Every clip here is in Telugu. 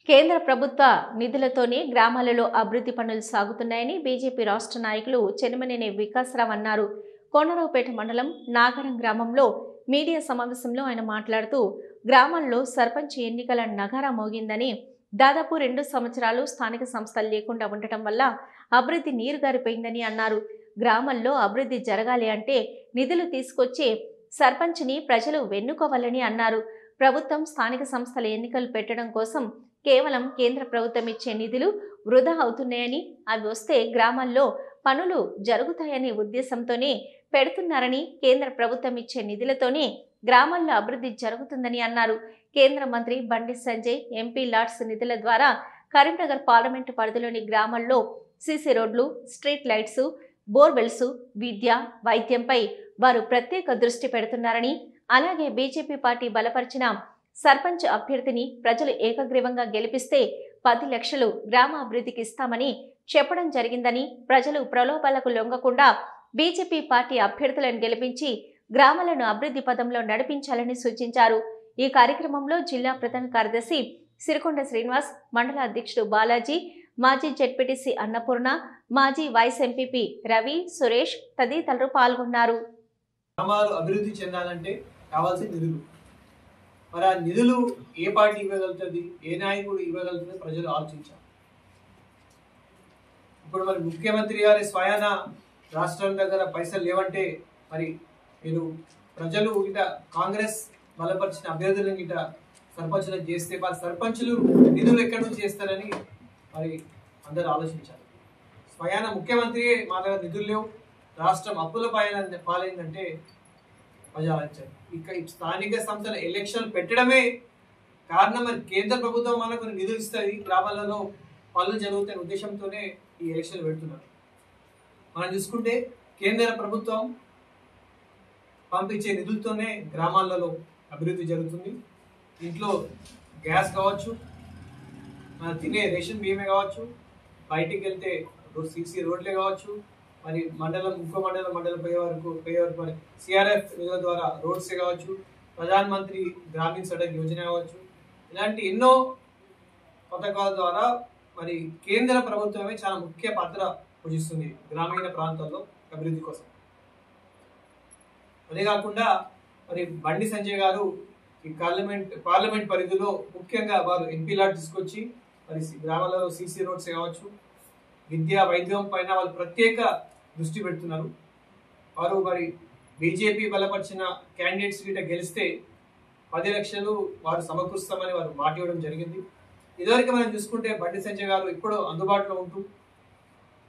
కేంద్ర ప్రభుత్వ నిధులతోనే గ్రామాలలో అభివృద్ధి పనులు సాగుతున్నాయని బీజేపీ రాష్ట్ర నాయకులు చెన్నమనేని వికాసరావు అన్నారు. కోనరావుపేట మండలం నాగరం గ్రామంలో మీడియా సమావేశంలో ఆయన మాట్లాడుతూ గ్రామంలో సర్పంచ్ ఎన్నికల నగారా మోగిందని, దాదాపు 2 సంవత్సరాలు స్థానిక సంస్థలు లేకుండా ఉండటం వల్ల అభివృద్ధి నీరుగారిపోయిందని అన్నారు. గ్రామంలో అభివృద్ధి జరగాలి అంటే నిధులు తీసుకొచ్చే సర్పంచ్ని ప్రజలు వెన్నుకోవాలని అన్నారు. ప్రభుత్వం స్థానిక సంస్థల ఎన్నికలు పెట్టడం కోసం కేవలం కేంద్ర ప్రభుత్వం ఇచ్చే నిధులు వృధా అవుతున్నాయని, అవి వస్తే గ్రామాల్లో పనులు జరుగుతాయనే ఉద్దేశంతోనే పెడుతున్నారని, కేంద్ర ప్రభుత్వం ఇచ్చే నిధులతోనే గ్రామాల్లో అభివృద్ధి జరుగుతుందని అన్నారు. కేంద్ర మంత్రి బండి సంజయ్ ఎంపీ లాట్స్ నిధుల ద్వారా కరీంనగర్ పార్లమెంటు పరిధిలోని గ్రామాల్లో సీసీ రోడ్లు, స్ట్రీట్ లైట్స్, బోర్వెల్స్, విద్య, వైద్యంపై వారు ప్రత్యేక దృష్టి పెడుతున్నారని, అలాగే బీజేపీ పార్టీ బలపరిచిన సర్పంచ్ అభ్యర్థిని ప్రజలు ఏకగ్రీవంగా గెలిపిస్తే 10 లక్షలు గ్రామ అభివృద్ధికి ఇస్తామని చెప్పడం జరిగిందని, ప్రజలు ప్రలోభాలకు లొంగకుండా బీజేపీ పార్టీ అభ్యర్థులను గెలిపించి గ్రామాలను అభివృద్ధి పదంలో నడిపించాలని సూచించారు. ఈ కార్యక్రమంలో జిల్లా ప్రధాన కార్యదర్శి సిరికొండ శ్రీనివాస్, మండల అధ్యక్షుడు బాలాజీ, మాజీ జెడ్పీటీసీ అన్నపూర్ణ, మాజీ వైస్ ఎంపీపీ రవి, సురేష్ తదితరులు పాల్గొన్నారు. గ్రామాలు అభివృద్ధి చెందాలంటే కావాల్సిన నిధులు, మరి ఆ నిధులు ఏ పార్టీ ఇవ్వగలుగుతుంది, ఏ నాయకుడు ఇవ్వగలుగుతుంది ప్రజలు ఆలోచించారు. ఇప్పుడు మరి ముఖ్యమంత్రి గారి స్వయాన రాష్ట్రం దగ్గర పైసలు లేవంటే మరి మీరు ప్రజలు ఇట కాంగ్రెస్ బలపరిచిన అభ్యర్థులను ఇట సర్పంచులకు చేస్తే వాళ్ళ సర్పంచులు నిధులు ఎక్కడి నుంచి చేస్తారని మరి అందరూ ఆలోచించారు. స్వయాన ముఖ్యమంత్రి మా దగ్గర నిధులు లేవు, రాష్ట్రం అప్పుల పాలైందంటే ప్రజలు ఆలోచించారు. ఇక స్థానిక సంస్థల ఎలక్షన్ పెట్టడమే కారణం. మరి కేంద్ర ప్రభుత్వం మనకు నిధులు ఇస్తుంది, గ్రామాలలో పనులు జరుగుతున్న ఉద్దేశంతోనే ఈ ఎలక్షన్లు పెడుతున్నారు. మనం చూసుకుంటే కేంద్ర ప్రభుత్వం పంపించే నిధులతోనే గ్రామాలలో అభివృద్ధి జరుగుతుంది. ఇంట్లో గ్యాస్ కావచ్చు, మనం తినే రేషన్ బియ్యమే కావచ్చు, బయటికి వెళ్తే సీసీ రోడ్లే కావచ్చు, మరి ఇంకో మండలం పోయే వరకు మరి సిఆర్ఎఫ్ నిధుల ద్వారా రోడ్సే కావచ్చు, ప్రధాన్ మంత్రి గ్రామీణ సడక్ యోజన కావచ్చు, ఇలాంటి ఎన్నో పథకాల ద్వారా మరి కేంద్ర ప్రభుత్వమే చాలా ముఖ్య పాత్ర పోషిస్తుంది గ్రామీణ ప్రాంతాల్లో అభివృద్ధి కోసం. అదే కాకుండా మరి బండి సంజయ్ గారు ఈ పార్లమెంట్ పరిధిలో ముఖ్యంగా వారు ఎంపీ లాట్ తీసుకొచ్చి మరి గ్రామాలలో సీసీ రోడ్స్ కావచ్చు, విద్య, వైద్యం పైన వాళ్ళు ప్రత్యేక దృష్టి పెడుతున్నారు. వారు మరి బీజేపీ బలపరిచిన క్యాండిడేట్స్ గిట్ట గెలిస్తే 10 లక్షలు వారు సమకూరుస్తామని వారు మాట ఇవ్వడం జరిగింది. ఇదివరకు మనం చూసుకుంటే బండి సంజయ్ గారు ఇప్పుడు అందుబాటులో ఉంటూ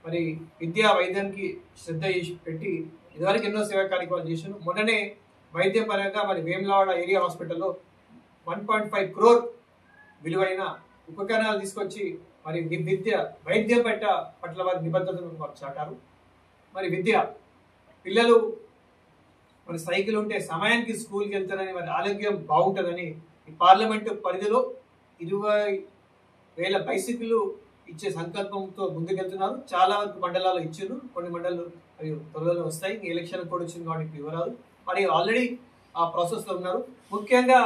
మరి విద్యా వైద్యానికి శ్రద్ధ పెట్టి ఇదివరకు ఎన్నో సేవా కార్యక్రమాలు చేశారు. మొన్ననే వైద్య పరంగా మరి వేములవాడ ఏరియా హాస్పిటల్లో 1.5 crore విలువైన ఉపకరణాలు తీసుకొచ్చి మరి వైద్యం పట్ల వారి నిబద్ధతను వారు చాటారు. మరి పిల్లలు మరి సైకిల్ ఉంటే సమయానికి స్కూల్కి వెళ్తారని, వారి ఆరోగ్యం బాగుంటుందని ఈ పార్లమెంటు పరిధిలో 20,000 బైసికల్ ఇచ్చే సంకల్పంతో ముందుకెళ్తున్నారు. చాలా వరకు మండలాలు ఇచ్చారు, కొన్ని మండలాలు అవి త్వరలో వస్తాయి. ఎలక్షన్ కూడా వచ్చింది కాబట్టి వివరాలు మరి ఆల్రెడీ ఆ ప్రాసెస్లో ఉన్నారు. ముఖ్యంగా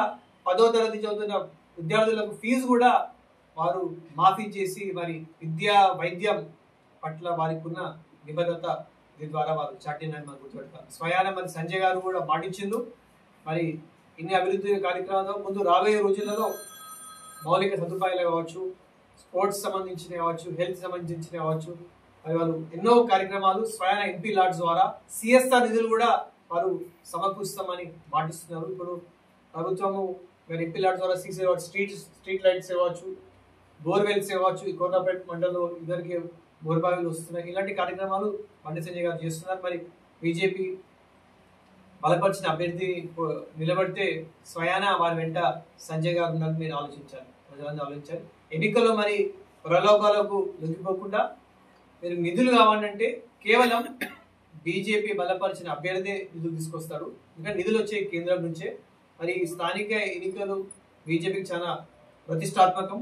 10వ తరగతి చదువుతున్న విద్యార్థులకు ఫీజు కూడా వారు మాఫీ చేసి మరి వైద్యం పట్ల వారికి ఉన్న నిబద్ధత దీని ద్వారా వారు చాటిందని మనం గుర్తుపెడతారు. స్వయాన మరి సంజయ్ గారు కూడా మాటించిండు. మరి ఇన్ని అభివృద్ధి కార్యక్రమాలు ముందు రాబోయే రోజులలో మౌలిక సదుపాయాలు కావచ్చు, స్పోర్ట్స్ సంబంధించినవి కావచ్చు, హెల్త్ సంబంధించినవి కావచ్చు, మరి వాళ్ళు ఎన్నో కార్యక్రమాలు స్వయాన ఎంపీ లాట్స్ ద్వారా సిఎస్ఆర్ నిధులు కూడా వారు సమకూరుస్తామని మాటిస్తున్నారు. ఇప్పుడు ప్రభుత్వము మరి ఎంపీ లాట్స్ ద్వారా సీసీ రోడ్, స్ట్రీట్ లైట్స్ కావచ్చు, బోర్వెల్స్ కావచ్చు, ఈ కోనరావుపేట మండలంలో ఇద్దరికి బోర్బావిలు వస్తున్నాయి. ఇలాంటి కార్యక్రమాలు బండి సంజయ్ గారు చేస్తున్నారు. మరి బీజేపీ బలపరిచిన అభ్యర్థి నిలబడితే స్వయాన వారి వెంట సంజయ్ గారు ఉన్నది మీరు ఆలోచించాలి, ప్రజలందరూ ఆలోచించాలి. ఎన్నికల్లో మరి ప్రలోభాలకు లొంగిపోకుండా మీరు నిధులు కావాలంటే కేవలం బీజేపీ బలపరిచిన అభ్యర్థి నిధులు తీసుకొస్తాడు. ఇంకా నిధులు వచ్చే కేంద్రం నుంచే. మరి స్థానిక ఎన్నికలు బీజేపీకి చాలా ప్రతిష్టాత్మకం.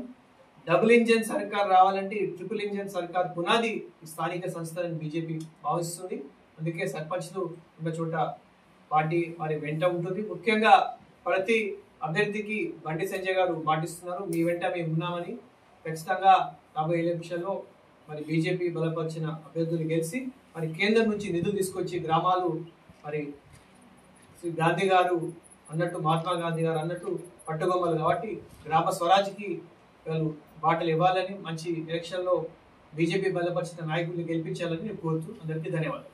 డబుల్ ఇంజన్ సర్కార్ రావాలంటే ట్రిపుల్ ఇంజన్ సర్కార్ పునాది స్థానిక సంస్థలను బీజేపీ భావిస్తుంది. అందుకే సర్పంచ్లు ఉన్న చోట పార్టీ వారి వెంట ఉంటుంది. ముఖ్యంగా ప్రతి అభ్యర్థికి బండి సంజయ్ గారు మాటిస్తున్నారు, మీ వెంట మేము ఉన్నామని. ఖచ్చితంగా రాబోయే ఎలక్షన్లో మరి బీజేపీ బలపరిచిన అభ్యర్థులు గెలిచి మరి కేంద్రం నుంచి నిధులు తీసుకొచ్చి గ్రామాలు మరి శ్రీ గాంధీ గారు అన్నట్టు, మహాత్మా గాంధీ గారు అన్నట్టు పట్టుగొమ్మలు కాబట్టి గ్రామ స్వరాజ్కి వాళ్ళు బాటలు ఇవ్వాలని, మంచి ఎలక్షన్లో బీజేపీ బలపరిచిన నాయకుల్ని గెలిపించాలని నేను కోరుతూ అందరికీ ధన్యవాదాలు.